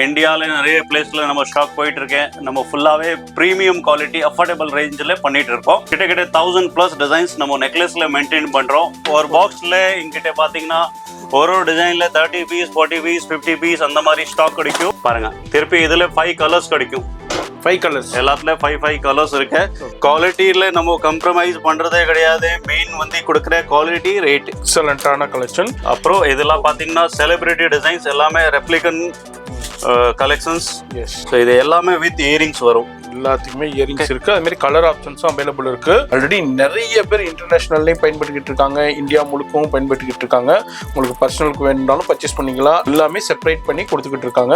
இந்தியாவில் நிறைய பிளேஸ்ல நம்ம ஸ்டாக் போயிட்டு இருக்கேன். நம்ம ஃபுல்லாவே பிரீமியம் குவாலிட்டி அஃபோர்டபுள் ரேஞ்சில் பண்ணிட்டு இருக்கோம். கிட்ட 1000+ டிசைன்ஸ் நம்ம நெக்லஸ்ல மெயின்டைன் பண்றோம். ஒரு பாக்ஸ்ல எங்கிட்ட பாத்தீங்கன்னா ஒரு டிசைன்ல 30 பீஸ் 40 பீஸ் 50 பீஸ் அந்த மாதிரி ஸ்டாக் கிடைக்கும். பாருங்க, திருப்பி இதுல 5 கலர்ஸ் கிடைக்கும். 5 கலர்ஸ் எல்லாத்துல 5 கலர்ஸ் இருக்கு. குவாலிட்டியில நம்ம கம்ப்ரமைஸ் பண்றதே கிடையாது. மெயின் வந்து கொடுக்குற குவாலிட்டி ரேட் எக்ஸலண்டான கலெக்ஷன். அப்புறம் இதெல்லாம் பாத்தீங்கன்னா செலிபிரிட்டி டிசைன்ஸ் எல்லாமே ரெப்ளிகன் கலெக்ஷன்ஸ். ஸோ இது எல்லாமே வித் இயரிங்ஸ் வரும். எல்லாத்துக்குமே இயரிங்ஸ் இருக்கு. அது மாதிரி கலர் ஆப்ஷன்ஸும் அவைலபிள் இருக்கு. ஆல்ரெடி நிறைய பேர் இன்டர்நேஷனல்லையும் பயன்படுத்திக்கிட்டு இருக்காங்க, இந்தியா முழுக்கவும் பயன்படுத்திக்கிட்டு இருக்காங்க. உங்களுக்கு பர்சனலுக்கு வேணும்னாலும் பர்ச்சேஸ் பண்ணிக்கலாம். எல்லாமே செப்பரேட் பண்ணி கொடுத்துக்கிட்டு இருக்காங்க.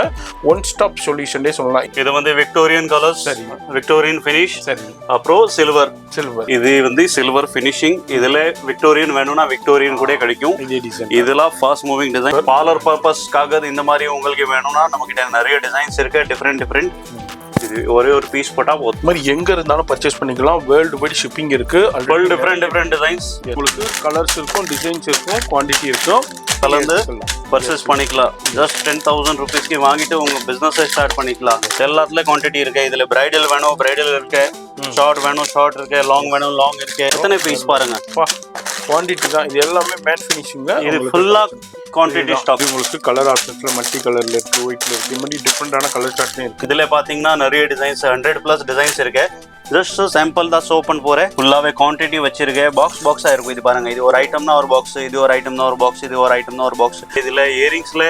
ஒன் ஸ்டாப் சொல்யூஷன்டே சொல்லலாம். இது வந்து விக்டோரியன் கலர்ஸ், சரி, விக்டோரியன் ஃபினிஷ், சரி, அப்புறம் சில்வர். இது வந்து சில்வர் ஃபினிஷிங். இதுல விக்டோரியன் வேணும்னா விக்டோரியன் கூட கிடைக்கும். இதெல்லாம் ஃபாஸ்ட் மூவிங் டிசைன். பார்லர் பர்பஸ்க்காக இந்த மாதிரி உங்களுக்கு வேணும்னா நம்ம கிட்ட நிறைய டிசைன்ஸ் இருக்கு. டிஃப்ரெண்ட் இது ஒரே ஒரு பீஸ் போட்டா போதும். மாதிரி எங்க இருந்தாலும் பர்ச்சேஸ் பண்ணிக்கலாம். வேர்ல்டு வைட் ஷிப்பிங் இருக்கு. Different designs. உங்களுக்கு கலர்ஸ் இருக்கும், டிசைன்ஸ் இருக்கும், குவான்டிட்டி இருக்கும். கலந்து பர்ச்சேஸ் பண்ணிக்கலாம். ஜஸ்ட் 10,000 ருபீஸ்க்கு வாங்கிட்டு உங்க பிசினஸ் ஸ்டார்ட் பண்ணிக்கலாம். எல்லாத்துல குவான்டிட்டி இருக்கு. இதுல பிரைடல் வேணும், பிரைடல் இருக்கு. ஷார்ட் வேணும், ஷார்ட் இருக்கு. லாங் வேணும், லாங் இருக்கு. எத்தனை பீஸ் பாருங்க, குவான்டிட்டி தான். இது எல்லாமே மேட் ஃபினிஷிங். இது ஃபுல்லா குவான்டிட்டி ஸ்டாக். உங்களுக்கு கலர் ஆப்ஷன்ஸ்ல மல்டி கலர்ல இருக்கு, ஒயிட்ல இருக்கு. இந்த மாதிரி டிஃபரெண்டான கலர் சார்ட்ல இருக்கு. இதுல பாத்தீங்கன்னா நிறைய டிசைன்ஸ் 100+ டிசைன்ஸ் இருக்கு. ஜஸ்ட் சாம்பிள் தான் ஷோ பண்ண போறேன். ஃபுல்லாவே குவான்டிட்டி வச்சிருக்கேன். பாக்ஸா இருக்கும். இது பாருங்க, இது ஒரு ஐட்டம்னா ஒரு பாக்ஸ், இது ஒரு ஐட்டம்னா ஒரு பாக்ஸ், இது ஒரு ஐட்டம்னா ஒரு பாக்ஸ். இதுல இயரிங்ஸ்ல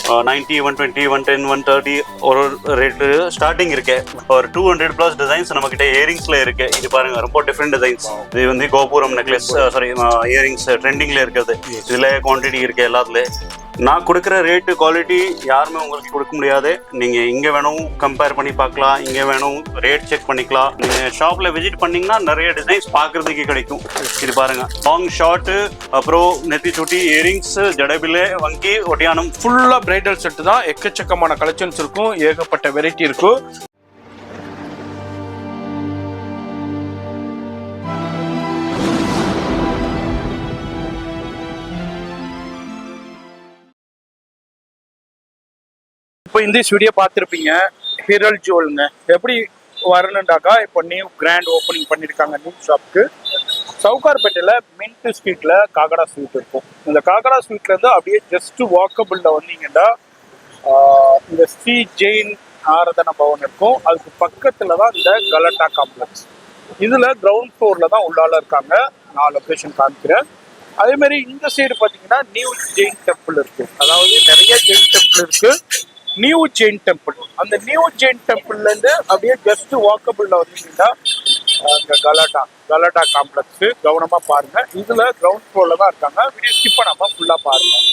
90, 120, 110, 130 ஒரு ரேட் ஸ்டார்டிங் இருக்கு. ஒரு 200+ டிசைன்ஸ் நம்ம கிட்ட இயரிங்ஸ்ல இருக்கு. இது பாருங்க, ரொம்ப டிஃப்ரெண்ட் டிசைன்ஸ். இது வந்து கோபுரம் நெக்லஸ், சாரி இயரிங்ஸ் ட்ரெண்டிங்ல இருக்குது. இதுல குவான்டிட்டி இருக்கு. எல்லாத்துல நான் கொடுக்குற ரேட்டு குவாலிட்டி யாருமே உங்களுக்கு கொடுக்க முடியாது. நீங்கள் இங்கே வேணும் கம்பேர் பண்ணி பார்க்கலாம், இங்கே வேணும் ரேட் செக் பண்ணிக்கலாம். நீங்கள் ஷாப்பில் விசிட் பண்ணிங்கன்னா நிறைய டிசைன்ஸ் பார்க்குறதுக்கு கிடைக்கும். இது பாருங்கள், லாங் ஷார்ட்டு, அப்புறம் நெத்தி சுட்டி, இயரிங்ஸ், ஜடபிலே, வங்கி, ஒட்டியானம். ஃபுல்லாக பிரைடல் செட்டு தான். எக்கச்சக்கமான கலெக்ஷன்ஸ் இருக்கும், ஏகப்பட்ட வெரைட்டி இருக்கும். இப்போ இந்த வீடியோ பார்த்துருப்பீங்க. ஹிரல் ஜுவல்ங்க எப்படி வரணுண்டாக்கா, இப்போ நியூ கிராண்ட் ஓப்பனிங் பண்ணியிருக்காங்க நியூ ஷாப்க்கு. சவுகார்பேட்டையில் மின்ட் ஸ்ட்ரீட்டில் காக்கடா ஸ்வீட் இருக்கும். இந்த காக்கடா ஸ்வீட்லேருந்து அப்படியே ஜஸ்ட் வாக்கபிளில் வந்தீங்கன்னா இந்த ஸ்ரீ ஜெயின் ஆராதனா பவன் இருக்கும். அதுக்கு பக்கத்தில் தான் இந்த கலட்டா காம்ப்ளெக்ஸ். இதில் கிரவுண்ட் ஃப்ளோரில் தான் உள்ளால இருக்காங்க. நான் லொக்கேஷன் காமிக்கிறேன். அதேமாதிரி இந்த சைடு பார்த்தீங்கன்னா நியூ ஜெயின் டெம்பிள் இருக்குது. அதாவது நிறைய ஜெயின் டெம்பிள் இருக்குது. நியூ ஜெயின் டெம்பிள், அந்த நியூ ஜெயின் டெம்பிள்லேருந்து அப்படியே ஜஸ்ட் வாக்கபிளில் வந்தீங்கன்னா இந்த கலாட்டா காம்ப்ளெக்ஸு. கவனமாக பாருங்கள். இதில் கிரவுண்ட் ஃப்ளோரில் தான் இருக்காங்க. வீடியோ ஸ்கிப் பண்ணாமல் ஃபுல்லாக பாருங்கள்.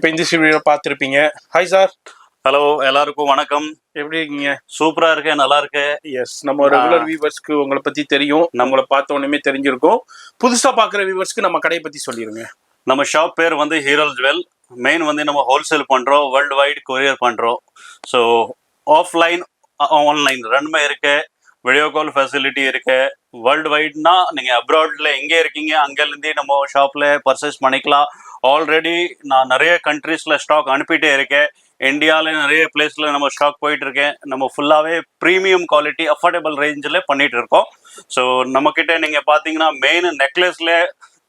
இப்போ இந்த வீடியோ பார்த்துருப்பீங்க. Hi sir. ஹலோ, எல்லாருக்கும் வணக்கம். எப்படி இருக்கீங்க? சூப்பரா இருக்கேன், நல்லா இருக்கேன். எஸ், நம்ம ரெகுலர் வியூவர்ஸ்க்கு உங்களை பத்தி தெரியும், நம்மளை பார்த்த உடனே தெரிஞ்சிருக்கும். புதுசா பார்க்குற வியூவர்ஸ்க்கு நம்ம கடையை பத்தி சொல்லிடுங்க. நம்ம ஷாப் பேர் வந்து ஹீரல் ஜுவல். மெயின் வந்து நம்ம ஹோல்சேல் பண்றோம், வேர்ல்டு வைட் கொரியர் பண்றோம். ஸோ ஆஃப்லைன் ஆன்லைன் ரெண்டுமே இருக்கு. வீடியோ கால் ஃபெசிலிட்டி இருக்கு. வேர்ல்டு வைட்னா நீங்க அப்ராட்ல எங்கே இருக்கீங்க அங்கேருந்தே நம்ம ஷாப்ல பர்ச்சேஸ் பண்ணிக்கலாம். ஆல்ரெடி நான் நிறைய கண்ட்ரீஸ்ல ஸ்டாக் அனுப்பிட்டே இருக்கேன். இந்தியாவில் நிறைய பிளேஸ்ல நம்ம ஸ்டாக் போயிட்டு இருக்கேன். நம்ம ஃபுல்லாகவே ப்ரீமியம் குவாலிட்டி அஃபோர்டபுள் ரேஞ்சில் பண்ணிட்டு இருக்கோம். ஸோ நம்மக்கிட்ட நீங்கள் பார்த்தீங்கன்னா மெயின் நெக்லஸ்ல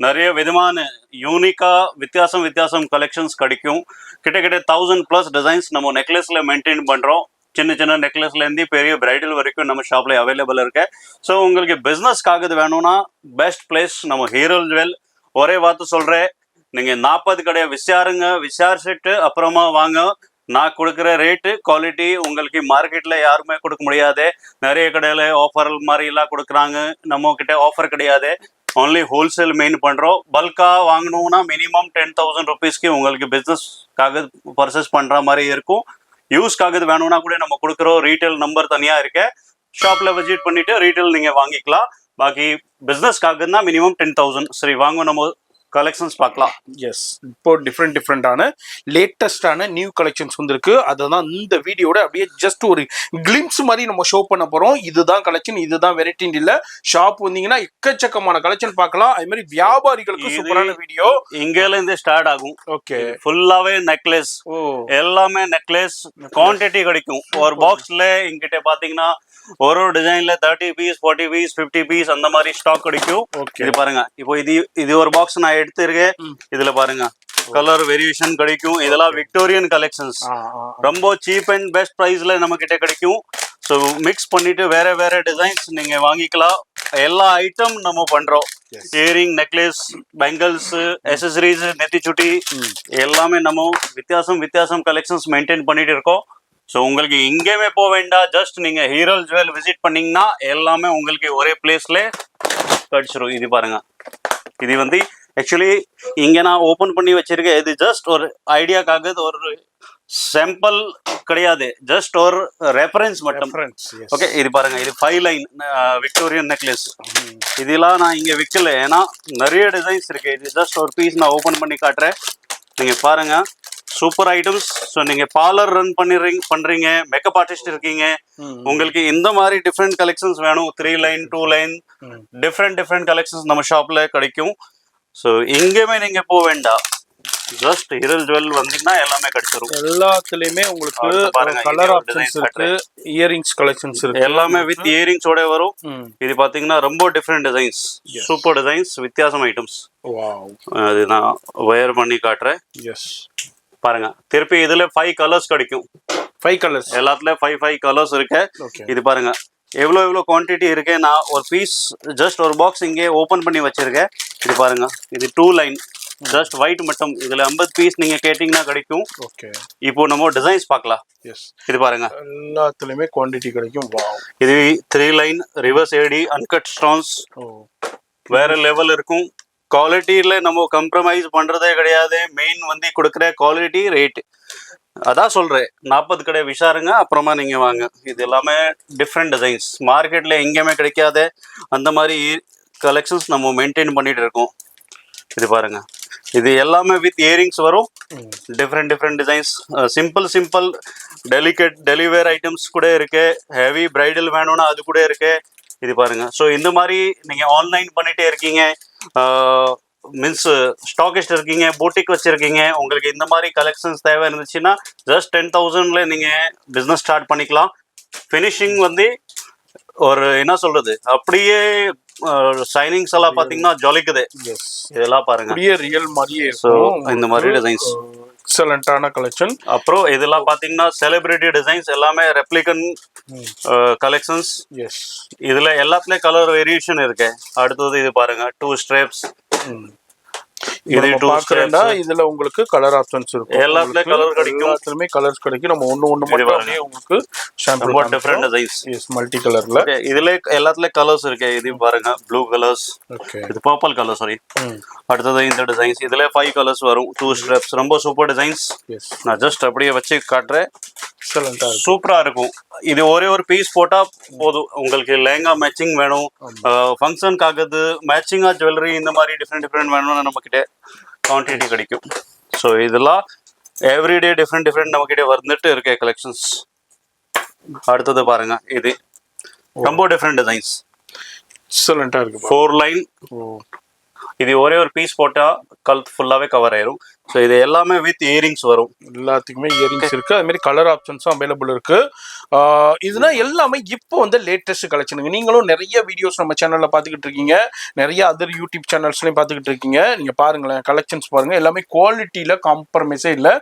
நிறைய விதமான யூனிக்கா வித்தியாசம் கலெக்ஷன்ஸ் கிடைக்கும். கிட்டத்தட்ட 1000+ டிசைன்ஸ் நம்ம நெக்லஸ்ல மெயின்டைன் பண்றோம். சின்ன நெக்லஸ்லேருந்து பெரிய பிரைடல் வரைக்கும் நம்ம ஷாப்ல அவைலபிள் இருக்கு. ஸோ உங்களுக்கு பிஸ்னஸ்க்காக இது வேணும்னா பெஸ்ட் பிளேஸ் நம்ம ஹீரல் ஜுவல். ஒரே வார்த்தை சொல்றேன், நீங்க 40 கடையை விசாரிச்சுட்டு அப்புறமா வாங்க. நான் கொடுக்குற ரேட்டு குவாலிட்டி உங்களுக்கு மார்க்கெட்ல யாருமே கொடுக்க முடியாது. நிறைய கடையில ஆஃபர் மாதிரி எல்லாம் கொடுக்குறாங்க. நம்ம கிட்ட ஆஃபர் கிடையாது. ஒன்லி ஹோல்சேல் மெயின் பண்றோம். பல்கா வாங்கணும்னா மினிமம் 10,000 ருபீஸ்க்கு உங்களுக்கு பிஸ்னஸ்க்காக பர்ச்சேஸ் பண்ற மாதிரி இருக்கும். யூஸ்க்காக வேணும்னா கூட நம்ம கொடுக்குறோம். ரீட்டைல் நம்பர் தனியா இருக்கு. ஷாப்ல விசிட் பண்ணிட்டு ரீட்டைல் நீங்க வாங்கிக்கலாம். பாக்கி பிஸ்னஸ்க்காக தான் மினிமம் 10,000. சரி, வாங்க நம்ம கலெக்ஷன்ஸ் பார்க்கலாம். எஸ், இப்போ டிஃப்ரெண்டான லேட்டஸ்டான நியூ கலெக்ஷன்ஸ் வந்திருக்கு. அதை தான் இந்த வீடியோட அப்படியே ஜஸ்ட் ஒரு கிளிம்ஸ் மாதிரி நம்ம ஷோ பண்ண போறோம். இதுதான் கலெக்ஷன், இதுதான் வெரைட்டின்னு இல்ல. ஷாப் வந்தீங்கன்னா எக்கச்சக்கமான கலெக்ஷன் பார்க்கலாம். அது மாதிரி வியாபாரிகளுக்கு சூப்பரான வீடியோ இங்கேல இருந்து ஸ்டார்ட் ஆகும். ஓகே, ஃபுல்லாவே நெக்லஸ், எல்லாமே நெக்லஸ் குவான்டிட்டி கிடைக்கும். ஒரு பாக்ஸ்ல எங்கிட்ட பாத்தீங்கன்னா ஒரு டிசைன்ல 30 பீஸ் 40 பீஸ் 50 பீஸ் அந்த மாதிரி ஸ்டாக் கிடைக்கும். இது பாருங்க, இப்போ இது ஒரு பாக்ஸ் நான் எடுத்திருக்கேன். இதுல பாருங்க கலர் வேரியேஷன் கிடைக்கும். இதெல்லாம் விக்டோரியன் கலெக்ஷன்ஸ். ரொம்ப சீப் அண்ட் பெஸ்ட் பிரைஸ்ல நம்ம கிட்ட கிடைக்கும். ஸோ மிக்ஸ் பண்ணிட்டு வேற டிசைன்ஸ் நீங்க வாங்கிக்கலாம். எல்லா ஐட்டம் நம்ம பண்றோம். இயரிங், நெக்லஸ், பெங்கல்ஸ், அசசரிஸ், நெத்திச்சுட்டி எல்லாமே நம்ம வித்தியாசம் கலெக்ஷன்ஸ் மெயின்டைன் பண்ணிட்டு இருக்கோம். ஸோ உங்களுக்கு எங்கேயுமே போக வேண்டாம். ஜஸ்ட் நீங்க ஹீரல் ஜுவல் விசிட் பண்ணீங்கன்னா எல்லாமே உங்களுக்கு ஒரே பிளேஸ்ல கிடைச்சிரும். இது பாருங்க, இது வந்து ஆக்சுவலி இங்க நான் ஓபன் பண்ணி வச்சிருக்கேன். இது ஜஸ்ட் ஒரு ஐடியாக்காக, ஒரு சாம்பிள் கிடையாது, ஜஸ்ட் ஒரு ரெஃபரன்ஸ் மட்டும். ஓகே, இது பாருங்க, இது 5 லைன் விக்டோரியன் நெக்லஸ். இதெல்லாம் நான் இங்க விற்கல, ஏன்னா நிறைய டிசைன்ஸ் இருக்கு. இது ஜஸ்ட் ஒரு பீஸ் நான் ஓபன் பண்ணி காட்டுறேன். நீங்க பாருங்க, சூப்பர் ஐட்டம்ஸ். ஸோ நீங்க பார்லர் ரன் பண்றீங்க, மேக்கப் ஆர்டிஸ்ட் இருக்கீங்க, உங்களுக்கு இந்த மாதிரி டிஃப்ரெண்ட் கலெக்ஷன்ஸ் வேணும். 3 லைன் 2 லைன் டிஃப்ரெண்ட் கலெக்ஷன்ஸ் நம்ம ஷாப்ல கிடைக்கும். ஸோ எங்கேயுமே நீங்க போக வேண்டாம். ஜஸ்ட் ஹீரல் ஜுவல் வந்தீங்கன்னா எல்லாமே கிடைச்சிரும். எல்லாத்துலயுமே உங்களுக்கு கலர் ஆப்ஷன்ஸ் இருக்கு, இயரிங்ஸ் கலெக்ஷன்ஸ் இருக்கு. எல்லாமே வித் இயரிங்ஸோட வரும். இது பாத்தீங்கன்னா ரொம்ப டிஃப்ரெண்ட் டிசைன்ஸ், சூப்பர் டிசைன்ஸ், வித்தியாசம் ஐட்டம்ஸ். அது நான் வயர் பண்ணி காட்டுறேன். எஸ், பாருங்க, திருப்பி இதுல 5 கலர்ஸ் கிடைக்கும். 5 கலர்ஸ், எல்லாத்துல 5 கலர்ஸ் இருக்கு. இது பாருங்க எவ்வளோ குவான்டிட்டி இருக்கு. நான் ஒரு பீஸ் ஜஸ்ட் ஒரு பாக்ஸ் இங்கே ஓபன் பண்ணி வச்சிருக்கேன். இது பாருங்க, இது 2 லைன் ஜஸ்ட் ஒயிட் மட்டும். இதுல 50 பீஸ் நீங்க கேட்டீங்கன்னா கிடைக்கும். ஓகே, இப்போ நம்ம டிசைன்ஸ் பார்க்கலாம். எஸ், இது பாருங்க, எல்லாத்துலயுமே குவாண்டிட்டி கிடைக்கும். வாவ், இது 3 லைன் ரிவர்ஸ் ஏடி அன்கட் ஸ்டோன்ஸ். வேற லெவல் இருக்கும். குவாலிட்டியில நம்ம கம்ப்ரமைஸ் பண்றதே கிடையாது. மெயின் வந்து கொடுக்குற குவாலிட்டி ரேட். அதான் சொல்றேன், 40 கடை விசாருங்க, அப்புறமா நீங்க வாங்க. இது எல்லாமே டிஃப்ரெண்ட் டிசைன்ஸ், மார்க்கெட்ல எங்கேயுமே கிடைக்காத அந்த மாதிரி கலெக்ஷன்ஸ் நம்ம மெயின்டைன் பண்ணிட்டு இருக்கோம். இது பாருங்க, இது எல்லாமே வித் இயரிங்ஸ் வரும். Different designs, simple delicate daily wear items கூட இருக்கு. ஹெவி பிரைடல் வேணும்னா அது கூட இருக்கு. இது பாருங்க. ஸோ இந்த மாதிரி நீங்க ஆன்லைன் பண்ணிட்டே இருக்கீங்க, மீன்ஸ் ஸ்டாக்கிஸ்ட் இருக்கீங்க, போட்டிக் வச்சிருக்கீங்க, உங்களுக்கு இந்த மாதிரி கலெக்ஷன்ஸ் தேவை இருந்துச்சுன்னா ஜஸ்ட் 10,000ல நீங்க பிஸ்னஸ் ஸ்டார்ட் பண்ணிக்கலாம். ஃபினிஷிங் வந்து ஒரு என்ன சொல்றது, அப்படியே ஷைனிங்ஸ் எல்லாம் பாத்தீங்கன்னா ஜொலிக்குது. இதெல்லாம் பாருங்க, ரியல் மாதிரியே. ஸோ இந்த மாதிரி டிசைன்ஸ் எக்ஸலண்டான கலெக்ஷன். அப்புறம் இதெல்லாம் பாத்தீங்கன்னா செலிபிரிட்டி டிசைன்ஸ், எல்லாமே ரெப்ளிகன் கலெக்ஷன்ஸ். எஸ், இதுல எல்லாத்துலயும் கலர் வேரியேஷன் இருக்கு. அடுத்தது இது பாருங்க, 2 ஸ்ட்ரைப்ஸ். இது நம்ம 2 பாக்குறேன்னா ஸ்டெப்ஸ் இதுல உங்களுக்கு கலர் ஆப்ஷன்ஸ் இருக்கும். எல்லாத்துலயும் கலர் கிடைக்கும். எல்லாத்துலயுமே கலர்ஸ் கிடைக்கும். நம்ம ஒண்ணு மட்டும் அப்படியே உங்களுக்கு சாம்பிள் ரொம்ப டிஃபரெண்ட் டிசைன்ஸ். எஸ் மல்டி கலர்ல. ஓகே இதுல எல்லாத்துலயும் கலர்ஸ் இருக்கு. இது பாருங்க ப்ளூ கலர்ஸ், ஓகே இது பர்பிள் கலர் சாரி. அடுத்தது இந்த டிசைன்ஸ் இதுல 5 கலர்ஸ் வரும். 2 ஸ்டெப்ஸ் ரொம்ப சூப்பர் டிசைன்ஸ். எஸ் நான் ஜஸ்ட் அப்படியே வச்சு காட்டுறேன். எக்ஸலென்ட்டா இருக்கு. சூப்பரா இருக்கும். இது ஒரே ஒரு பீஸ் போட்டா போதும். உங்களுக்கு லெஹங்கா மேட்சிங் வேணும், ஃபங்க்ஷனுக்கு ஆகுது மேட்சிங்கா ஜுவல்லரி இந்த மாதிரி டிஃப்ரெண்ட் வேணும்னா நம்ம கிட்ட குவான்டிட்டி கிடைக்கும். ஸோ இதெல்லாம் எவ்ரிடே டிஃப்ரெண்ட் நம்ம கிட்ட வந்துட்டு இருக்க கலெக்ஷன்ஸ். அடுத்தது பாருங்க இது ரொம்ப டிஃப்ரெண்ட் டிசைன்ஸ். எக்ஸலென்ட்டா இருக்கு. 4 லைன். இது ஒரே ஒரு பீஸ் போட்டா கழுத்து ஃபுல்லாவே கவர் ஆயிரும். ஸோ இது எல்லாமே வித் இயரிங்ஸ் வரும். எல்லாத்துக்குமே இயரிங்ஸ் இருக்கு. அது மாதிரி கலர் ஆப்ஷன்ஸும் அவைலபிள் இருக்கு. இதுனா எல்லாமே இப்போ வந்து லேட்டஸ்ட் கலெக்ஷனுங்க. நீங்களும் நிறைய வீடியோஸ் நம்ம சேனல்ல பார்த்துக்கிட்டு இருக்கீங்க, நிறைய அதர் யூடியூப் சேனல்ஸ்லையும் பார்த்துக்கிட்டு இருக்கீங்க. நீங்க பாருங்களேன், கலெக்ஷன்ஸ் பாருங்க. எல்லாமே குவாலிட்டியில காம்ப்ரமைஸே இல்லை.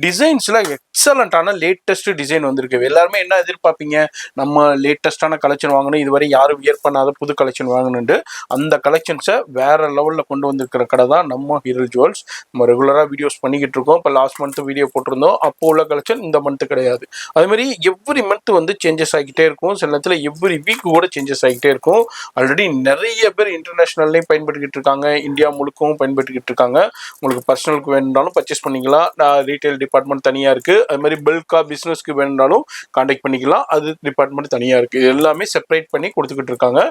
டிசைன்ஸ்ல எக்ஸலண்டான லேட்டஸ்ட் டிசைன் வந்திருக்கு. எல்லாருமே என்ன எதிர்பார்ப்பீங்க, நம்ம லேட்டஸ்டான கலெக்ஷன் வாங்கணும், இதுவரை யாரும் வியர் பண்ணாத புது கலெக்ஷன் வாங்கணுன்ட்டு. அந்த கலெக்ஷன்ஸை வேற லெவலில் கொண்டு வந்திருக்கிற கடை தான் நம்ம ஹீரல் ஜுவல்ஸ். நம்ம ரெகுலராக வீடியோஸ் பண்ணிக்கிட்டு இருக்கோம். இப்போ லாஸ்ட் மந்த் வீடியோ போட்டிருந்தோம். அப்போ உள்ள கலெக்ஷன் இந்த மந்த் கிடையாது. அதே மாதிரி எவ்ரி மந்த் வந்து சேஞ்சஸ் ஆகிக்கிட்டே இருக்கும். சில நேரத்தில் எவ்ரி வீக் கூட சேஞ்சஸ் ஆகிக்கிட்டே இருக்கும். ஆல்ரெடி நிறைய பேர் இன்டர்நேஷனல்லையும் பயன்படுத்திக்கிட்டு இருக்காங்க, இந்தியா முழுக்கவும் பயன்படுத்திக்கிட்டு இருக்காங்க. உங்களுக்கு பர்சனலுக்கு வேணும்னாலும் பர்ச்சேஸ் பண்ணிக்கலாம். ரீட்டைல் டிபார்ட்மெண்ட் தனியாக இருக்குது. அது மாதிரி பல்காக பிஸ்னஸ்க்கு வேணும்னாலும் கான்டாக்ட் பண்ணிக்கலாம். அது டிபார்ட்மெண்ட் தனியாக இருக்குது. எல்லாமே செப்பரேட் பண்ணி கொடுத்துக்கிட்டு இருக்காங்க.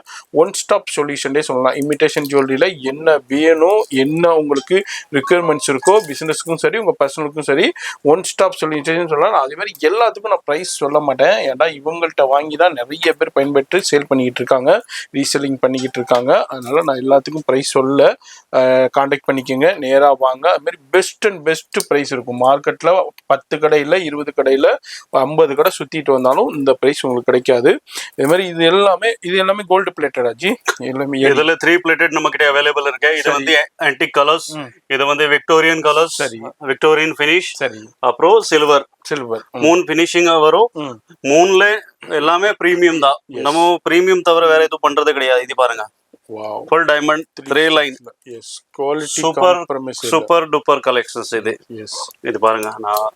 ஒன் ஸ்டாப் சொல்யூஷன்டே சொல்லலாம். இமிடேஷன் ஜுவல்லரியில் என்ன வேணும், என்ன உங்களுக்கு ரிக்குயர்மெண்ட்ஸ் இருக்கோ, பிஸ்னஸுக்கும் சரி உங்கள் பர்சனலுக்கும் சரி ஒன் ஸ்டாப் சொல்யூஷன் சொல்லலாம். அதே மாதிரி எல்லாத்துக்கும் நான் ப்ரைஸ் சொல்ல மாட்டேன். ஏன்னா இவங்கள்ட்ட வாங்கி தான் நிறைய பேர் பயன்பெற்று சேல் பண்ணிக்கிட்டு இருக்காங்க, ரீசெல்லிங் பண்ணிக்கிட்டு இருக்காங்க. அதனால நான் எல்லாத்துக்கும் ப்ரைஸ் சொல்ல. கான்டாக்ட் பண்ணிக்கோங்க, நேராக வாங்க. அதுமாரி பெஸ்ட் அண்ட் பெஸ்ட் ப்ரைஸ் இருக்கும். மார்க்கெட்டில் 10 கடையில் 20 கடையில் 50 கடை சுற்றிட்டு வந்தாலும் இந்த ப்ரைஸ் உங்களுக்கு கிடைக்காது. இது மாதிரி இது எல்லாமே கோல்டு பிளேட்டட் ஆச்சு. எல்லாமே இதுல 3 பிளேட்டட் நம்ம கிட்ட அவைலபிள் இருக்கு. இது வந்து ஆன்டிக் கலர்ஸ், இது வந்து விக்டோரியன் கலர்ஸ், சரி, விக்டோரியன் ஃபினிஷ், சரி, அப்புறம் சில்வர் 3 ஃபினிஷிங் வரும். 3ல எல்லாமே பிரீமியம் தான். நம்ம பிரீமியம் தவிர வேற எதுவும் பண்றது கிடையாது. இது பாருங்க, wow, full diamond 3 line. Yes, quality super compromise, super duper collections இது. எஸ், இது பாருங்க, நான்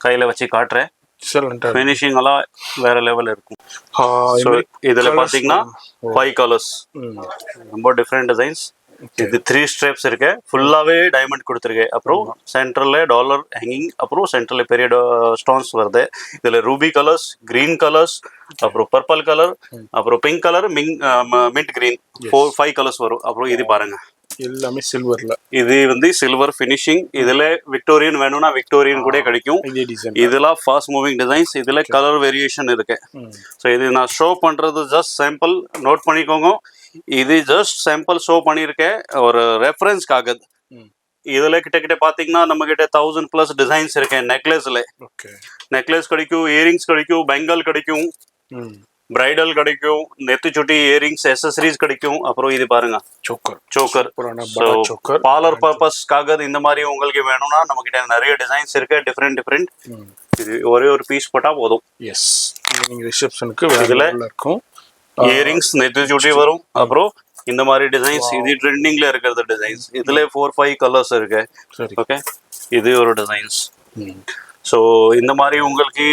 கையில வச்சு காட்டுறேன். எக்ஸலென்ட்டா ஃபினிஷிங் எல்லாம் வேற லெவல் இருக்கும். So, இதுல பாத்தீங்கன்னா 5 கலர்ஸ், ரொம்ப டிஃப்ரெண்ட் டிசைன்ஸ். இது 3 ஸ்ட்ரெப்ஸ் இருக்கு. ஃபுல்லாவே டைமண்ட் கொடுத்துருக்கு. அப்புறம் சென்டர்ல டாலர் ஹேங்கிங், அப்புறம் சென்டர்ல பெரிய ஸ்டோன்ஸ் வருது. இதுல ரூபி கலர்ஸ், கிரீன் கலர்ஸ், அப்புறம் பர்பிள் கலர், அப்புறம் pink colour, mint green, 5 colours வரும். அப்புறம் இது பாருங்க, எல்லாமே சில்வர்ல. இது வந்து சில்வர் ஃபினிஷிங். இதுல விக்டோரியன் வேணும்னா விக்டோரியன் கூட கிடைக்கும். இதெல்லாம் ஃபாஸ்ட் மூவிங் டிசைன்ஸ். இதுல கலர் வேரியேஷன் இருக்கு. ஸோ இது நான் ஷோ பண்றது ஜஸ்ட் சாம்பிள், நோட் பண்ணிக்கோங்க. இது ஜஸ்ட் சாம்பிள் ஷோ பண்ணியிருக்கேன் ஒரு ரெஃபரன்ஸ்க்காக. இதுல கிட்ட பாத்தீங்கன்னா நம்ம கிட்ட 1000+ டிசைன்ஸ் இருக்கு. நெக்லஸ் கிடைக்கும், இயரிங்ஸ் கிடைக்கும், பெங்கல் கிடைக்கும், பிரைடல் கிடைக்கும், நெத்தி சுட்டி, இயரிங்ஸ், எக்ஸசரிஸ் கிடைக்கும். அப்புறம் இது பாருங்க, சோக்கர். பார்லர் பர்பஸ்க்காக இந்த மாதிரி உங்களுக்கு வேணும்னா நம்ம கிட்ட நிறைய டிசைன்ஸ் இருக்கு, டிஃப்ரெண்ட். இது ஒரே ஒரு பீஸ் போட்டா போதும். எஸ், ரிசப்ஷனுக்கு இதுல இருக்கும். இயரிங்ஸ், நெத்தி சுட்டி வரும். அப்புறம் இந்த மாதிரி டிசைன்ஸ், இது ட்ரெண்டிங்ல இருக்கிறது டிசைன்ஸ். இதுல 4-5 கலர்ஸ் இருக்கு. ஓகே, இது ஒரு டிசைன்ஸ். ஸோ இந்த மாதிரி உங்களுக்கு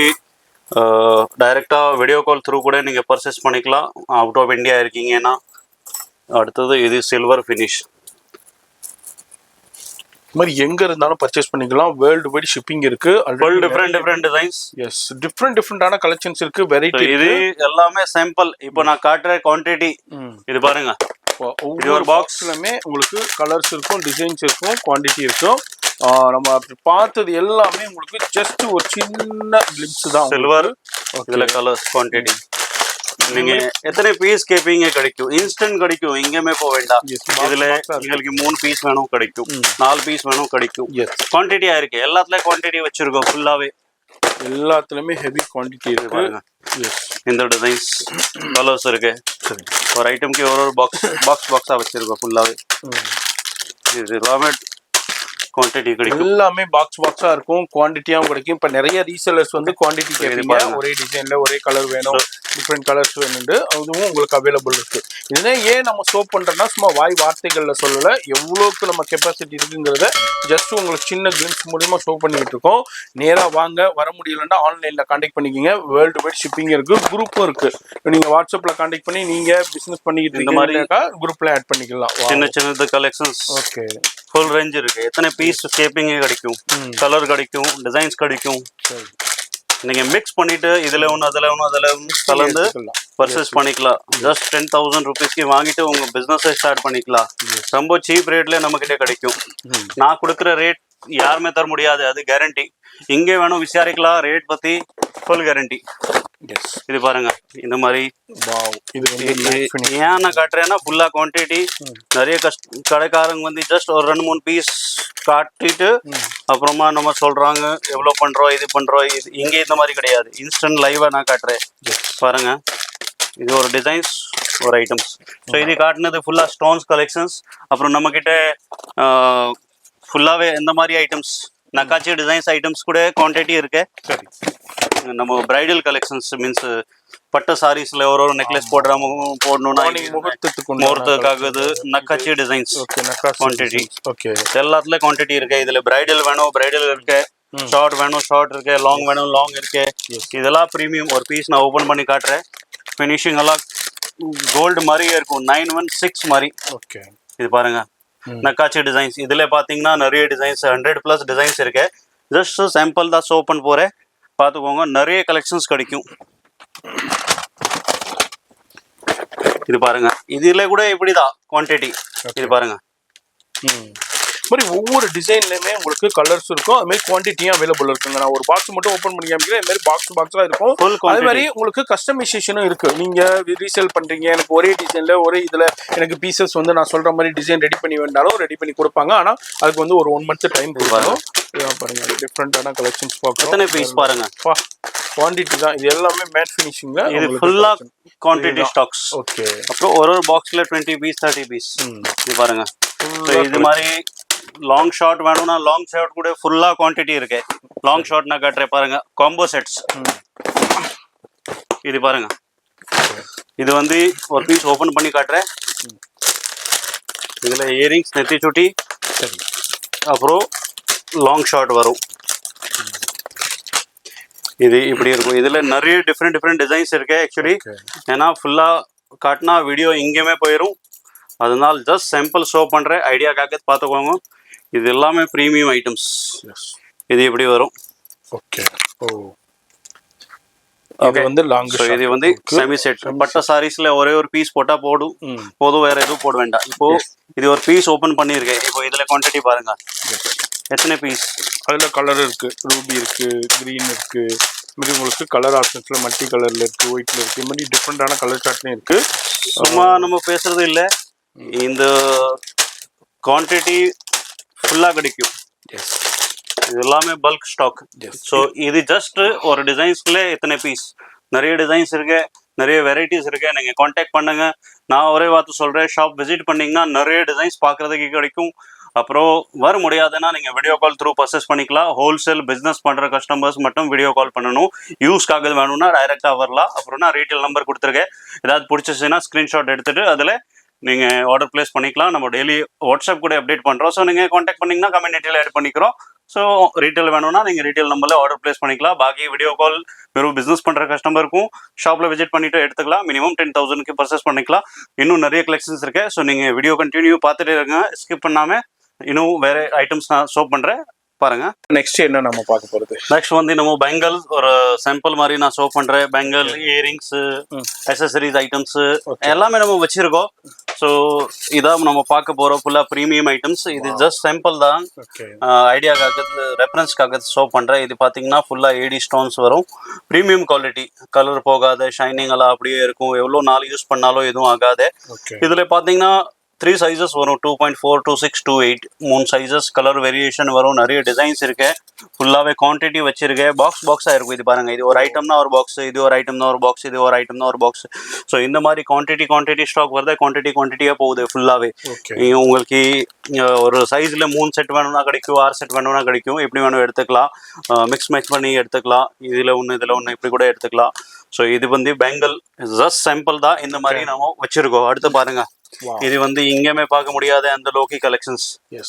டைரக்டா வீடியோ கால் த்ரூ கூட நீங்க பர்ச்சேஸ் பண்ணிக்கலாம், அவுட் ஆஃப் இந்தியா இருக்கீங்கன்னா. அடுத்தது இது சில்வர் ஃபினிஷ். மாதிரி எங்க இருந்தாலும் பர்ச்சேஸ் பண்ணிக்கலாம். வேர்ல்டு வைட் ஷிப்பிங் இருக்கு. Different designs. எஸ், டிஃப்ரெண்டான கலெக்ஷன்ஸ் இருக்கு, வெரைட்டி. இது எல்லாமே சாம்பிள். இப்போ நான் காட்டுற குவான்டிட்டி இது பாருங்க. ஒவ்வொரு பாக்ஸ்லயுமே உங்களுக்கு கலர்ஸ் இருக்கும், டிசைன்ஸ் இருக்கும், குவான்டிட்டி இருக்கும். நம்ம அப்படி பார்த்தது எல்லாமே உங்களுக்கு ஜஸ்ட் ஒரு சின்ன கிளிம்ஸ் தான். சில்வர், இதுல கலர்ஸ், குவான்டிட்டி. நீங்க எத்தனை பீஸ் கேப்பீங்க கிடைக்கும், இன்ஸ்டன்ட் கிடைக்கும், எங்கேயுமே போக வேண்டாம். இதுல உங்களுக்கு 3 பீஸ் வேணும் கிடைக்கும், 4 பீஸ் வேணும் கிடைக்கும். குவான்டிட்டியா இருக்கு. எல்லாத்துலயும் குவான்டிட்டி வச்சிருக்கோம். ஃபுல்லாவே எல்லாத்துலயுமே ஹெவி குவான்டிட்டி இருக்கு. இந்த டிசைன்ஸ், கலர்ஸ் இருக்கு. ஒரு ஐட்டம்க்கு ஒரு பாக்ஸா வச்சிருக்கோம் ஃபுல்லாவே. இது எல்லாமே குவான்டிட்டி கிடைக்கும். எல்லாமே பாக்ஸா இருக்கும், குவான்டிட்டியாவும் கிடைக்கும். இப்ப நிறைய ரீசெல்லர்ஸ் வந்து குவான்டிட்டி கேட்பீங்க. ஒரே டிசைன்ல ஒரே கலர் வேணும், டிஃப்ரெண்ட் கலர்ஸ் வேணுண்டு அதுவும் உங்களுக்கு அவைலபிள் இருக்கு. இதுனே ஏன் நம்ம சோப் பண்றோம்னா சும்மா வாய் வார்த்தைகள்ல சொல்லல, எவ்வளோக்கு நம்ம கெப்பாசிட்டி இருக்குங்கிறத ஜஸ்ட் உங்களுக்கு சின்ன கிளிம்ஸ் மூலியமா ஷோ பண்ணிக்கிட்டு இருக்கோம். நேரா வாங்க, வர முடியலன்னா ஆன்லைன்ல கான்டாக்ட் பண்ணிக்கிங்க. வேர்ல்டு வைட் ஷிப்பிங் இருக்கு, குரூப்பும் இருக்கு. நீங்க வாட்ஸ்அப்ல கான்டாக்ட் பண்ணி நீங்க பிசினஸ் பண்ணிக்கிட்டு இருக்கீங்க, குரூப்ல ஆட் பண்ணிக்கலாம். சின்ன சின்ன கலெக்ஷன்ஸ் ஓகே, ஃபுல் ரேஞ்ச் இருக்கு. எத்தனை பீஸ் ஷேப்பிங் கிடைக்கும், கலர் கிடைக்கும், டிசைன்ஸ் கிடைக்கும். நீங்க மிக்ஸ் பண்ணிட்டு இதுல ஒன்று அதில் ஒன்று அதில் ஒன்று கலந்து பர்ச்சேஸ் பண்ணிக்கலாம். ஜஸ்ட் 10,000 rupeesக்கு வாங்கிட்டு உங்க பிசினஸை ஸ்டார்ட் பண்ணிக்கலாம். ரொம்ப சீப் ரேட்ல நம்ம கிட்ட கிடைக்கும். நான் கொடுக்குற ரேட் யாருமே தர முடியாது, அது கேரண்டி. இங்கே வேணும் விசாரிக்கலாம் ரேட் பத்தி, ஃபுல் கேரண்டி. இது பாருங்க, இந்த மாதிரி ஏன் நான் காட்டுறேன்னா ஃபுல்லா குவான்டிட்டி நிறைய கடைக்காரங்க வந்து ஜஸ்ட் ஒரு 2-3 பீஸ் காட்டிட்டு அப்புறமா நம்ம சொல்றாங்க எவ்வளவு பண்றோம் இது பண்றோம். இது இங்கே இந்த மாதிரி கிடையாது, இன்ஸ்டன்ட் லைவா நான் காட்டுறேன். பாருங்க, இது ஒரு டிசைன்ஸ், ஒரு ஐட்டம்ஸ். ஸோ இது காட்டினது ஃபுல்லா ஸ்டோன்ஸ் கலெக்ஷன்ஸ். அப்புறம் நம்ம கிட்ட ஃபுல்லாவே இந்த மாதிரி ஐட்டம்ஸ் நக்காச்சி டிசைன்ஸ் ஐட்டம்ஸ் கூட குவான்டிட்டி இருக்கு. நம்ம பிரைடல் கலெக்ஷன்ஸ் மீன்ஸ் பட்டு சாரீஸ்ல ஒரு நெக்லஸ் போடணும்னா முகூர்த்தத்துக்காகுது நக்காச்சி டிசைன்ஸ் குவான்டிட்டி எல்லாத்துலயும் குவான்டிட்டி இருக்கு. இதுல பிரைடல் வேணும் பிரைடல் இருக்கு, ஷார்ட் வேணும் ஷார்ட் இருக்கு, லாங் வேணும் லாங் இருக்கு. இதெல்லாம் ப்ரீமியம். ஒரு பீஸ் நான் ஓபன் பண்ணி காட்டுறேன். ஃபினிஷிங் எல்லாம் கோல்டு மாதிரியே இருக்கும், 916 மாதிரி. இது பாருங்க, நக்காச்சி டிசைன்ஸ். இதுல பாத்தீங்கன்னா நிறைய டிசைன்ஸ் 100+ டிசைன்ஸ் இருக்கு. ஜஸ்ட் சாம்பிள் தான் ஷோ பண்ண போறேன், பார்த்துக்கோங்க. நிறைய கலெக்ஷன்ஸ் கிடைக்கும். இது பாருங்க, இதுல கூட இப்படிதான் குவான்டிட்டி. இது பாருங்க, மாதிரி ஒவ்வொரு டிசைன்லயுமே உங்களுக்கு கலர்ஸ் இருக்கும், அது மாதிரி குவான்டிட்டியும் அவைலபிள் இருக்குங்க. நான் ஒரு பாக்ஸ் மட்டும் ஓப்பன் பண்ணி காமிக்கிறேன். இது மாதிரி பாக்ஸ்லாம் இருக்கும். அதே மாதிரி உங்களுக்கு கஸ்டமைசேஷனும் இருக்கு. நீங்க ரீசேல் பண்றீங்க, எனக்கு ஒரே டிசைன்ல ஒரே இதுல எனக்கு பீசஸ் வந்து நான் சொல்ற மாதிரி டிசைன் ரெடி பண்ணி வேண்டாலும் ரெடி பண்ணி கொடுப்பாங்க. ஆனா அதுக்கு வந்து ஒரு 1 month டைம் கொடுப்பாங்க. பாருங்க, டிஃப்ரெண்டான கலெக்ஷன்ஸ் பார்க்கலாம். எத்தனை பீஸ் பாருங்க, குவான்டிட்டி தான். இது எல்லாமே மேட் ஃபினிஷிங்ல, இது ஃபுல்லா குவான்டிட்டி ஸ்டாக்ஸ். ஓகே, அப்புறம் ஒரு பாக்ஸ்ல 20 பீஸ் 30 பீஸ். இது பாருங்க, இது மாதிரி லாங் ஷார்ட் வேணும்னா லாங் ஷார்ட் கூட ஃபுல்லா குவான்டிட்டி இருக்கு. லாங் ஷார்ட் நான் காட்டுறேன் பாருங்க, காம்போ செட்ஸ். இது பாருங்க, இது வந்து ஒரு பீஸ் ஓபன் பண்ணி காட்டுறேன். இதுல இயரிங்ஸ் நெத்தி சுட்டி அப்புறம் லாங் ஷார்ட் வரும். இது இப்படி இருக்கும். இதுல நிறைய டிஃப்ரெண்ட் டிசைன்ஸ் இருக்கு ஆக்சுவலி. ஏன்னா ஃபுல்லா காட்டினா வீடியோ இங்கேயுமே போயிடும், அதனால ஜஸ்ட் சாம்பிள் ஷோ பண்றேன், ஐடியாக்காக பார்த்துக்கோங்க. இது எல்லாமே ப்ரீமியம் ஐட்டம்ஸ். இது எப்படி வரும். ஓகே, இது வந்து லாங் ஷாட். இது வந்து செமி செட். பட்ட சாரீஸ்ல ஒரே ஒரு பீஸ் போட்டா போதும், வேற எதுவும் போட வேண்டாம். இப்போ இது ஒரு பீஸ் ஓபன் பண்ணிருக்கேன். இப்போ இதுல குவான்டிட்டி பாருங்க, எத்தனை பீஸ். அதுல கலர் இருக்கு, ரூபி இருக்கு, கிரீன் இருக்கு, இது உங்களுக்கு கலர் ஆப்ஷன்ஸ்ல மல்டி கலர்ல இருக்கு, ஒயிட்ல இருக்கு, இது மாதிரி டிஃப்ரெண்டான கலர் சார்ட்லயும் இருக்கு. சும்மா நம்ம பேசுறது இல்ல, இந்த குவான்டிட்டி ஃபுல்லா கிடைக்கும். இது எல்லாமே பல்க் ஸ்டாக். ஸோ இது ஜஸ்ட் ஒரு டிசைன்ஸ்ல எத்தனை பீஸ், நிறைய டிசைன்ஸ் இருக்கு, நிறைய வெரைட்டிஸ் இருக்கு. நீங்க கான்டாக்ட் பண்ணுங்க. நான் ஒரே வார்த்தை சொல்றேன், ஷாப் விசிட் பண்ணீங்கன்னா நிறைய டிசைன்ஸ் பார்க்கறதுக்கு கிடைக்கும். அப்புறம் வர முடியாதுன்னா நீங்க வீடியோ கால் த்ரூ பர்ச்சேஸ் பண்ணிக்கலாம். ஹோல்சேல் பிசினஸ் பண்ற கஸ்டமர்ஸ் மட்டும் வீடியோ கால் பண்ணணும். யூஸ்க்காக வேணும்னா டைரக்டா வரலாம். அப்புறம் நான் ரீட்டைல் நம்பர் கொடுத்துருக்கேன். ஏதாவது பிடிச்சிச்சுன்னா ஸ்கிரீன்ஷாட் எடுத்துட்டு அதுல நீங்க ஆர்டர் பிளேஸ் பண்ணிக்கலாம். நம்ம டெய்லி வாட்ஸ்அப் கூட அப்டேட் பண்றோம். ஸோ நீங்க கான்டாக்ட் பண்ணீங்கன்னா கம்யூனிட்டியில் ஆட் பண்ணிக்கிறோம். ஸோ ரீட்டைல் வேணும்னா நீங்க ரீட்டைல் நம்பர்ல ஆர்டர் பிளேஸ் பண்ணிக்கலாம். பாக்கி வீடியோ கால் வெறும் பிசினஸ் பண்ற கஸ்டமருக்கும் ஷாப்ல விசிட் பண்ணிட்டு எடுத்துக்கலாம். மினிமம் 10,000க்கு பர்ச்சேஸ் பண்ணிக்கலாம். இன்னும் நிறைய கலெக்ஷன்ஸ் இருக்கு. ஸோ நீங்க வீடியோ கண்டினியூ பார்த்துட்டே இருங்க, ஸ்கிப் பண்ணாம. இன்னும் வேற ஐட்டம்ஸ் நான் ஷோ பண்றேன் பாருங்க. நெக்ஸ்ட் என்ன நம்ம பார்க்க போறது, நெக்ஸ்ட் வந்து நம்ம பெங்கல் ஒரு சாம்பிள் மாதிரி நான் ஷோ பண்றேன். பெங்கல், இயரிங்ஸ், அக்சசரிஸ் ஐட்டம்ஸ் எல்லாமே நம்ம வச்சிருக்கோம். ஸோ இதான் நம்ம பார்க்க போறோம். ஃபுல்லா ப்ரீமியம் ஐட்டம்ஸ். இது ஜஸ்ட் சாம்பிள் தான், ஐடியாக்காக ரெஃபரன்ஸ்க்காக ஷோ பண்றேன். இது பாத்தீங்கன்னா ஃபுல்லா ஏடி ஸ்டோன்ஸ் வரும். ப்ரீமியம் குவாலிட்டி, கலர் போகாத, ஷைனிங் எல்லாம் அப்படியே இருக்கும். எவ்வளோ நாள் யூஸ் பண்ணாலும் எதுவும் ஆகாது. இதுல பாத்தீங்கன்னா த்ரீ சைஸஸ் வரும் 2.4 2.6 2.8 மூணு சைஸஸ் கலர் வேரியேஷன் வரும் நிறைய டிசைன்ஸ் இருக்கு ஃபுல்லாகவே குவான்டிட்டி வச்சிருக்கேன் பாக்ஸாக இருக்கும் இது பாருங்க இது ஒரு ஐட்டம்னா ஒரு பாக்ஸ் இது ஒரு ஐட்டம்னா ஒரு பாக்ஸ் இது ஒரு ஐட்டம்னா ஒரு பாக்ஸ் ஸோ இந்த மாதிரி குவான்டிட்டி ஸ்டாக் வருது குவான்டிட்டியாக போகுது ஃபுல்லாகவே உங்களுக்கு ஒரு சைஸில் 3 செட் வேணும்னா கிடைக்கும் 6 செட் வேணும்னா கிடைக்கும் எப்படி வேணும் எடுத்துக்கலாம் மிக்ஸ் மேட்ச் பண்ணி எடுத்துக்கலாம் இதில் ஒன்று இப்படி கூட எடுத்துக்கலாம் ஸோ இது வந்து பெங்கல் ஜஸ்ட் சாம்பிள் தான் இந்த மாதிரி நம்ம வச்சிருக்கோம் அடுத்து பாருங்க இது வந்து இங்கேயுமே பார்க்க முடியாத அந்த லோக்கி collections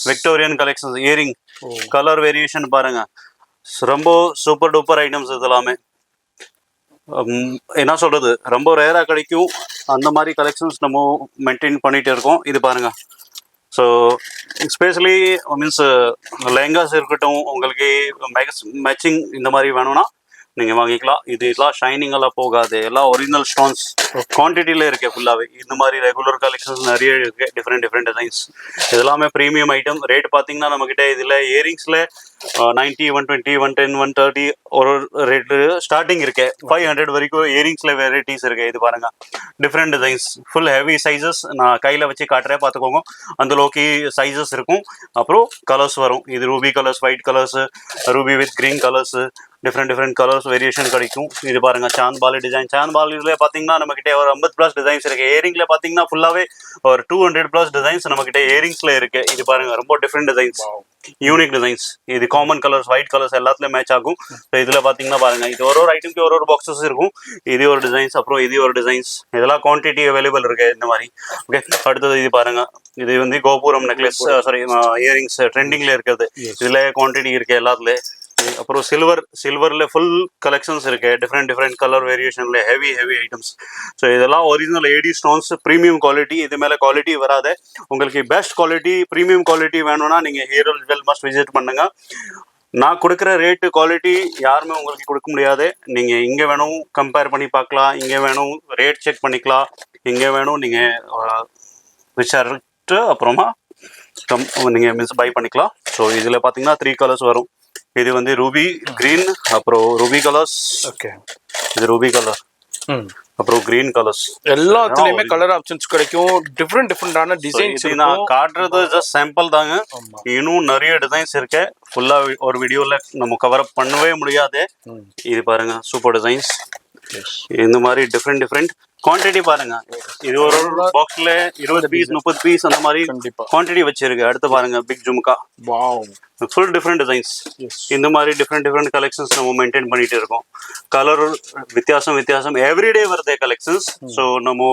Victorian collections earring colour variation பாருங்க ரொம்ப சூப்பர் டூப்பர் ஐட்டம்ஸ் இதெல்லாமே என்ன சொல்றது ரொம்ப ரேரா கிடைக்கும் அந்த மாதிரி கலெக்ஷன்ஸ் நம்ம மெயின்டைன் பண்ணிட்டு இருக்கோம் இது பாருங்க ஸோ எஸ்பெஷலி மீன்ஸ் லெஹங்காஸ் இருக்கட்டும் உங்களுக்கு மேட்சிங் இந்த மாதிரி வேணும்னா நீங்கள் வாங்கிக்கலாம் இது எல்லாம் ஷைனிங் எல்லாம் போகாது எல்லாம் ஒரிஜினல் ஸ்டோன்ஸ் குவான்டிட்டியில் இருக்கு ஃபுல்லாகவே இந்த மாதிரி ரெகுலர் கலெக்ஷன்ஸ் நிறைய இருக்கு டிஃப்ரெண்ட் டிசைன்ஸ் இதெல்லாமே ப்ரீமியம் ஐட்டம் ரேட் பார்த்தீங்கன்னா நம்மக்கிட்ட இதில் இயரிங்ஸில் 90 120 110 130 ஒரு ரேட்டு ஸ்டார்டிங் இருக்கு 500 வரைக்கும் இயரிங்ஸில் வெரைட்டிஸ் இருக்கு இது பாருங்க different designs full heavy sizes நான் கையில் வச்சு காட்டுறேன் பார்த்துக்கோங்க அந்த லோக்கி சைஸஸ் இருக்கும் அப்புறம் கலர்ஸ் வரும் இது Ruby colours white colours Ruby with green colours different colours variation கிடைக்கும் இது பாருங்க சாந்த் டிசைன் சாந்த் பாலியில் பார்த்தீங்கன்னா நம்மகிட்ட ஒரு 50+ டிசைன்ஸ் இருக்கு இயரிங்ல பார்த்தீங்கன்னா ஃபுல்லாகவே ஒரு 200+ டிசைன்ஸ் நம்மகிட்ட இயரிங்ஸ்ல இருக்கு இது பாருங்க ரொம்ப டிஃப்ரெண்ட் டிசைன்ஸ் யூனிக் டிசைன்ஸ் இது காமன் கலர்ஸ் ஒயிட் கலர்ஸ் எல்லாத்துலயும் மேட்ச் ஆகும் ஸோ இதுல பாத்தீங்கன்னா பாருங்க இது ஒரு ஐட்டம்க்கு ஒரு பாக்ஸஸ் இருக்கும் இது ஒரு டிசைன்ஸ் அப்புறம் இது ஒரு டிசைன்ஸ் இதெல்லாம் குவான்டிட்டி அவைலபிள் இருக்கு இந்த மாதிரி ஓகே அடுத்தது இது பாருங்க இது வந்து கோபுரம் நெக்லஸ் சாரி இயரிங்ஸ் ட்ரெண்டிங்ல இருக்கிறது இதுல குவான்டிட்டி இருக்கு எல்லாத்துலயும் அப்புறம் சில்வர்ல ஃபுல் கலெக்ஷன்ஸ் இருக்கு டிஃப்ரெண்ட் கலர் வேரியேஷன்ல ஹெவி ஐட்டம்ஸ் ஸோ இதெல்லாம் original AD stones premium quality இது மேல குவாலிட்டி வராது உங்களுக்கு பெஸ்ட் குவாலிட்டி ப்ரீமியம் குவாலிட்டி வேணும்னா நீங்க ஹீரல் ஜுவல் மஸ்ட் விசிட் பண்ணுங்க நான் கொடுக்குற ரேட்டு குவாலிட்டி யாருமே உங்களுக்கு கொடுக்க முடியாது நீங்க இங்க வேணும் கம்பேர் பண்ணி பார்க்கலாம் இங்க வேணும் ரேட் செக் பண்ணிக்கலாம் இங்க வேணும் நீங்க விசாரிட்டு அப்புறமா நீங்க மீன்ஸ் பை பண்ணிக்கலாம் ஸோ இதுல பாத்தீங்கன்னா 3 கலர்ஸ் வரும் இது வந்து ரூபி கிரீன் அப்புறம் ரூபி கலர்ஸ் ஓகே இது ரூபி கலர் அப்புறம் கிரீன் கலர்ஸ் எல்லாத்துலயுமே கலர் ஆப்ஷன்ஸ் கிடைக்கும் டிஃப்ரெண்டான டிசைன்ஸ் நான் காட்டுறது ஜஸ்ட் சாம்பிள் தாங்க இன்னும் நிறைய டிசைன்ஸ் இருக்கு ஃபுல்லா ஒரு வீடியோல நம்ம கவர் அப் பண்ணவே முடியாது இது பாருங்க சூப்பர் டிசைன்ஸ் இந்த மாதிரி டிஃப்ரெண்ட் குவான்டிட்டி பாருங்க இது ஒரு பாக்ஸ்ல 20 பீஸ் 30 பீஸ் அந்த மாதிரி குவான்டிட்டி வச்சிருக்கு அடுத்து பாருங்க big jhumka full different designs இந்த மாதிரி டிஃப்ரெண்ட் கலெக்ஷன்ஸ் நம்ம மெயின்டைன் பண்ணிட்டு இருக்கோம் கலர் வித்தியாசம் எவ்ரிடே வருது கலெக்ஷன்ஸ் ஸோ நம்ம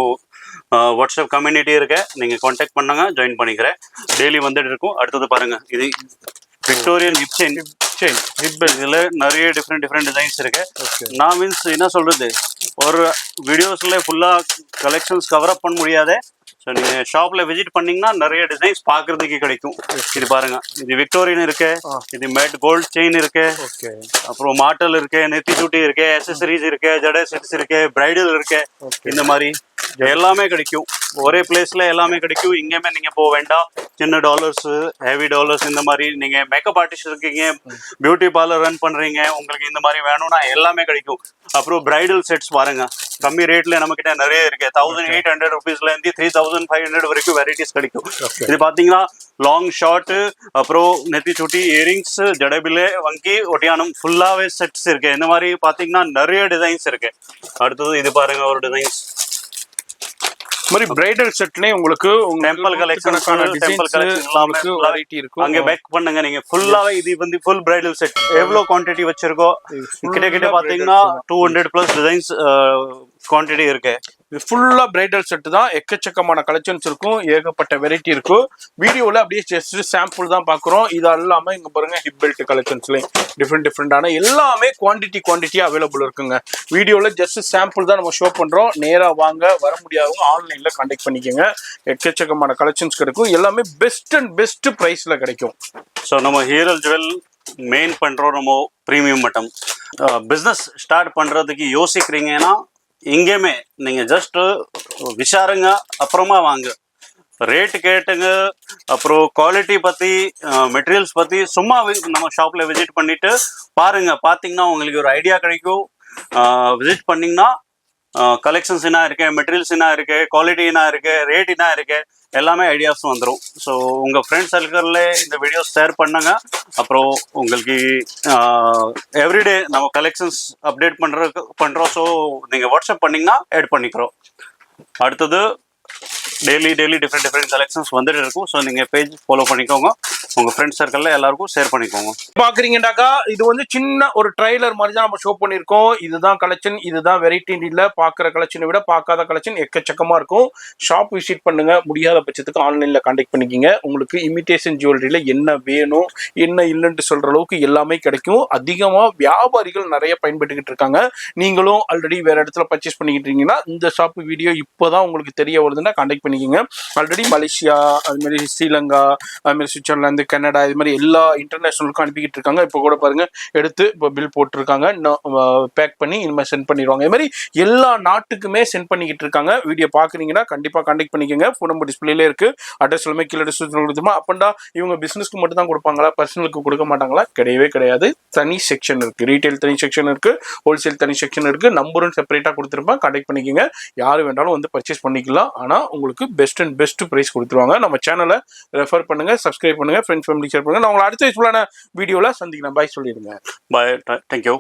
வாட்ஸ்அப் கம்யூனிட்டி இருக்க நீங்க கான்டாக்ட் பண்ணுங்க ஜாயின் பண்ணிக்கிறேன் டெய்லி வந்துட்டு இருக்கும் அடுத்தது பாருங்க இது விக்டோரியன் ஹிப் செயின் இதுல நிறைய டிஃப்ரெண்ட் டிசைன்ஸ் இருக்கு நான் மீன்ஸ் என்ன சொல்றது ஒரு வீடியோஸ்ல ஃபுல்லா கலெக்ஷன்ஸ் கவர் அப் பண்ண முடியாது ஸோ நீங்க ஷாப்ல விசிட் பண்ணீங்கன்னா நிறைய டிசைன்ஸ் பாக்குறதுக்கு கிடைக்கும் இது பாருங்க இது விக்டோரியன் இருக்கு இது மேட் கோல்ட் செயின் இருக்கு அப்புறம் மாட்டல் இருக்கு நெத்தி சூட்டி இருக்கு அக்சசரிஸ் இருக்கு ஜடை செட்ஸ் இருக்கு பிரைடல் இருக்கு இந்த மாதிரி எல்லாமே கிடைக்கும் ஒரே பிளேஸ்ல எல்லாமே கிடைக்கும் இங்கேயுமே நீங்க போக வேண்டாம் சின்ன டாலர்ஸ் ஹெவி டாலர்ஸ் இந்த மாதிரி நீங்க மேக்கப் ஆர்டிஸ்ட் இருக்கீங்க பியூட்டி பார்லர் ரன் பண்றீங்க உங்களுக்கு இந்த மாதிரி வேணும்னா எல்லாமே கிடைக்கும் அப்புறம் பிரைடல் செட்ஸ் பாருங்க கம்மி ரேட்ல நம்ம கிட்ட நிறைய இருக்கு 1800 ருபீஸ்ல இருந்து 3500 வரைக்கும் வெரைட்டிஸ் கிடைக்கும் இது பாத்தீங்கன்னா லாங் ஷார்ட் அப்புறம் நெத்தி சுட்டி இயரிங்ஸ் ஜடபிலே வங்கி ஒட்டியானம் ஃபுல்லாவே செட்ஸ் இருக்கு இந்த மாதிரி பாத்தீங்கன்னா நிறைய டிசைன்ஸ் இருக்கு அடுத்தது இது பாருங்க ஒரு டிசைன்ஸ் மாதிரி பிரைடல் செட்லயே உங்களுக்கு டெம்பிள் கலெக்ஷனுக்கான டெம்பிள் கலெக்ஷன் உங்களுக்கு வெரைட்டி இருக்கும் அங்க பேக் பண்ணுங்க நீங்க ஃபுல்லாவே இது வந்து ஃபுல் பிரைடல் செட் எவ்வளவு குவாண்டிட்டி வச்சிருக்கோ கிட்ட பாத்தீங்கன்னா 200+ டிசைன்ஸ் குவாண்டிட்டி இருக்கு இது ஃபுல்லா பிரைடல் செட் தான் எக்கச்சக்கமான கலெக்ஷன்ஸ் இருக்கும் ஏகப்பட்ட வெரைட்டி இருக்கும் வீடியோல அப்படியே ஜஸ்ட் சாம்பிள் தான் பாக்குறோம் இது இல்லாம இங்க பாருங்க ஹிப் பெல்ட் கலெக்ஷன்ஸ்லயும் டிஃப்ரெண்டான எல்லாமே குவாண்டிட்டியா அவைலபிள் இருக்குங்க வீடியோல ஜஸ்ட் சாம்பிள் தான் நம்ம ஷோ பண்றோம் நேரா வாங்க வர முடியாதவங்க ஆன்லைன்ல கான்டாக்ட் பண்ணிக்கோங்க எக்கச்சக்கமான கலெக்ஷன்ஸ் கிடைக்கும் எல்லாமே பெஸ்ட் பிரைஸ்ல கிடைக்கும் ஸோ நம்ம ஹீரல் ஜுவல் மெயின் பண்றோம் நம்ம ப்ரீமியம் மட்டம் பிஸ்னஸ் ஸ்டார்ட் பண்றதுக்கு யோசிக்கிறீங்கன்னா இங்கேயுமே நீங்க ஜஸ்ட் விசாருங்க அப்புறமா வாங்க ரேட் கேட்டுங்க அப்புறம் குவாலிட்டி பத்தி மெட்டீரியல்ஸ் பத்தி சும்மா நம்ம ஷாப்ல விசிட் பண்ணிட்டு பாருங்க பாத்தீங்கன்னா உங்களுக்கு ஒரு ஐடியா கிடைக்கும் விசிட் பண்ணீங்கன்னா கலெக்ஷன்ஸ் என்ன இருக்கு, மெட்டீரியல்ஸ் என்ன இருக்கு, குவாலிட்டி என்ன இருக்கு, ரேட் என்ன இருக்கு, எல்லாமே ஐடியாஸ் வந்துடும். ஸோ உங்கள் ஃப்ரெண்ட்ஸ் சர்க்கிளில் இந்த வீடியோஸ் ஷேர் பண்ணுங்க. அப்புறம் உங்களுக்கு எவ்ரிடே நம்ம கலெக்ஷன்ஸ் அப்டேட் பண்ணுறோம். ஸோ நீங்கள் வாட்ஸ்அப் பண்ணிங்கன்னா ஆட் பண்ணிக்கிறோம். அடுத்தது டெய்லி டிஃப்ரெண்ட் கலெக்ஷன்ஸ் வந்துட்டு இருக்கும். ஸோ நீங்கள் பேஜ் ஃபாலோ பண்ணிக்கோங்க, உங்கள் ஃப்ரெண்ட்ஸ் சர்க்கிளில் எல்லாருக்கும் ஷேர் பண்ணிக்கோங்க. பாக்குறீங்கன்னாக்கா இது வந்து சின்ன ஒரு ட்ரைலர் மாதிரி தான் நம்ம ஷோ பண்ணியிருக்கோம். இதுதான் கலெக்ஷன், இதுதான் வெரைட்டி. இல்லை பார்க்குற கலெக்ஷனை விட பார்க்காத கலெக்ஷன் எக்கச்சக்கமாக இருக்கும். ஷாப் விசிட் பண்ணுங்க, முடியாத பட்சத்துக்கு ஆன்லைனில் கான்டாக்ட் பண்ணிக்கிங்க. உங்களுக்கு இமிடேஷன் ஜுவல்லரியில் என்ன வேணும் என்ன இல்லைன்ட்டு சொல்கிற அளவுக்கு எல்லாமே கிடைக்கும். அதிகமாக வியாபாரிகள் நிறைய பயன்பட்டுக்கிட்டு இருக்காங்க. நீங்களும் ஆல்ரெடி வேற இடத்துல பர்ச்சேஸ் பண்ணிக்கிட்டு இருக்கீங்கன்னா இந்த ஷாப் வீடியோ இப்போ தான் உங்களுக்கு தெரிய வருதுன்னா கான்டாக்ட் பண்ணிக்கோங்க. ஆல்ரெடி மலேசியா, அதுமாதிரி ஸ்ரீலங்கா, அதுமாதிரி சுவிட்சர்லாந்து, கனடா, இது மாதிரி எல்லா இன்டர்நேஷனலுக்கும் அனுப்பிக்கிட்டு இருக்காங்க. இப்போ கூட பாருங்க எடுத்து இப்போ பில் போட்டிருக்காங்க, பேக் பண்ணி இனிமேல் சென்ட் பண்ணிடுவாங்க. இது மாதிரி எல்லா நாட்டுக்குமே சென்ட் பண்ணிக்கிட்டு இருக்காங்க. வீடியோ பார்க்குறீங்கன்னா கண்டிப்பாக கான்டாக்ட் பண்ணிக்கோங்க. ஃபோன் நம்பர் டிஸ்பிளேல இருக்கு, அட்ரஸ் எல்லாமே கீழே டிஸ்கிரிப்ஷன் கொடுத்துமா. அப்பண்டா இவங்க பிசினஸ்க்கு மட்டும் தான் கொடுப்பாங்களா, பர்சனலுக்கு கொடுக்க மாட்டாங்களா? கிடையவே கிடையாது. தனி செக்ஷன் இருக்கு, ரீட்டைல் தனி செக்ஷன் இருக்கு, ஹோல்சேல் தனி செக்ஷன் இருக்கு. நம்பரும் செப்பரேட்டாக கொடுத்துருப்பேன், கான்டாக்ட் பண்ணிக்கோங்க. யார் வேண்டாலும் வந்து பர்ச்சேஸ் பண்ணிக்கலாம். ஆனால் உங்களுக்கு பெஸ்ட் அண்ட் பெஸ்ட் ப்ரைஸ் கொடுத்துருவாங்க. நம்ம சேனலை ரெஃபர் பண்ணுங்க, சப்ஸ்கிரைப் பண்ணுங்க, ஃப்ரெண்ட்ஸ் ஃபேமிலி ஷேர் பண்ணுங்க. நான் உங்களை அடுத்த யூஸ்ஃபுல்லான வீடியோவில் சந்திக்கிறேன். பாய் சொல்லிடுங்க. பாய், தேங்க்யூ.